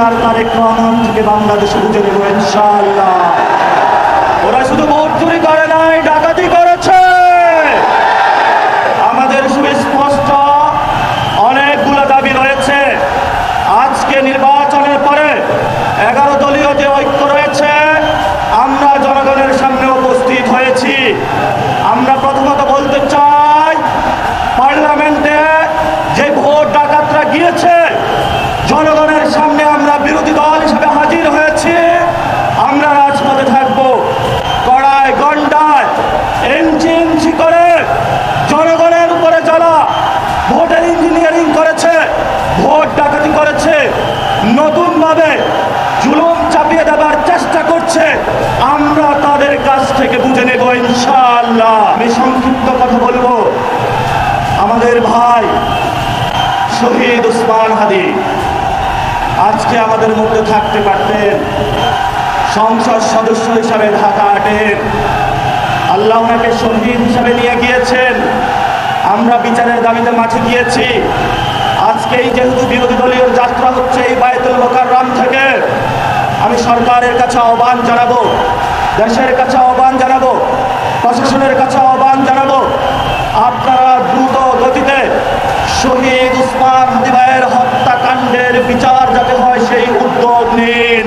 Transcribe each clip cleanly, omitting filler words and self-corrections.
আর তারেক রহমান থেকে বাংলাদেশে বুঝে নেব ইনশাআল্লাহ। ওরা শুধু ভোট চুরি করে নাই, ডাকাতি করেছে। আমাদের সুস্পষ্ট অনেকগুলো দাবি রয়েছে। আজকে নির্বাচনের পরে 11 দলীয় যে ঐক্য রয়েছে, আমরা জনগণের সামনে উপস্থিত হয়েছি। আমরা প্রথমত বলতে চাই, পার্লামেন্টে যে ভোট ডাকাতরা গিয়েছে, জনগণের সামনে আমরা বিরোধী দল হিসেবে হাজির হয়েছি। আমরা রাজপথে থাকবো, কড়ায় গন্ডায় ইঞ্চি ইঞ্চি করে জনগণের উপরে যারা ভোটের ইঞ্জিনিয়ারিং করেছে, ভোট ডাকাতি করেছে, নতুনভাবে জুলুম চাপিয়ে দেবার চেষ্টা করছে, আমরা তাদের কাছ থেকে বুঝে নেব ইনশাআল্লাহ। আমি সংক্ষিপ্ত কথা বলবো। আমাদের ভাই শহীদ ওসমান হাদি আজকে আমাদের মধ্যে থাকতে পারতেন, সংসদ সদস্য হিসাবে ঢাকা 8-এর। আল্লাহ ওনাকে শহীদ হিসাবে নিয়ে গিয়েছেন। আমরা বিচারের দাবিতে মাঠে গিয়েছি। আজকেই যেহেতু বিরোধী দলীয় যাত্রা হচ্ছে এই বায়তুল মোকাররম থেকে, আমি সরকারের কাছে আহ্বান জানাবো, দেশের কাছে আহ্বান জানাবো, প্রশাসনের কাছে আহ্বান জানাবো, আপনারা দ্রুত গতিতে শহীদ ওসমান হাদি ভাইয়ের হত্যাকাণ্ডের বিচার যাতে হয় সেই উদ্যোগ নিন।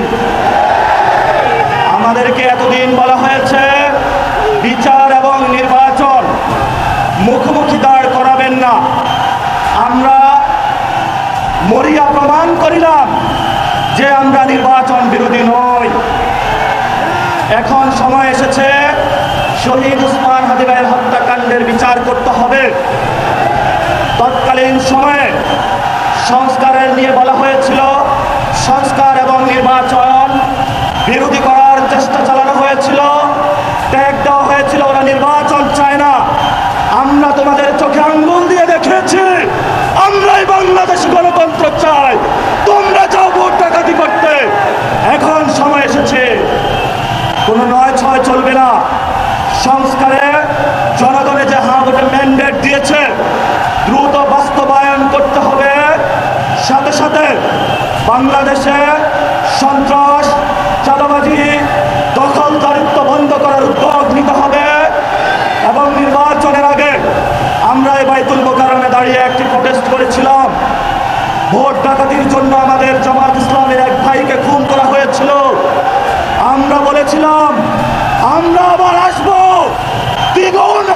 আমাদেরকে এতদিন বলা হয়েছে বিচার এবং নির্বাচন মুখোমুখি দাঁড় করাবেন না। আমরা মরিয়া প্রমাণ করিলাম যে আমরা নির্বাচন বিরোধী নই। এখন সময় এসেছে শহীদ ওসমান হাদি ভাইয়ের হত্যাকাণ্ডের বিচার করতে হবে। তৎকালীন সময়ে সংস্কারের নিয়ে বলা হয়েছিল, সংস্কার এবং নির্বাচন বিরোধী করার চেষ্টা চালানো হয়েছিল, ট্যাগ দেওয়া হয়েছিল ওরা নির্বাচন চায় না। আমরা তোমাদের চোখে আঙ্গুল দিয়ে দেখিয়েছি আমরাই বাংলাদেশ গণতন্ত্র চাই, তোমরা যাও ভোট ডাকাতি করতে। এখন সময় এসেছে, কোনো 9-6 চলবে না। সংস্কারে জনগণে যে ভোটের ম্যান্ডেট দিয়েছে দ্রুত বাস্তবায়ন করতে হবে। সাথে সাথে বাংলাদেশে সন্ত্রাস, চাঁদাবাজি, দখলদারিত্ব বন্ধ করার উদ্যোগ নিতে হবে। এবং নির্বাচনের আগে আমরা এই বায়তুল মোকাররমে দাঁড়িয়ে একটি প্রোটেস্ট করেছিলাম। ভোট ডাকাতির জন্য আমাদের জামাত ইসলামের এক ভাইকে খুন করা হয়েছিল। আমরা বলেছিলাম আমরা আবার আসবো, দ্বিগুণ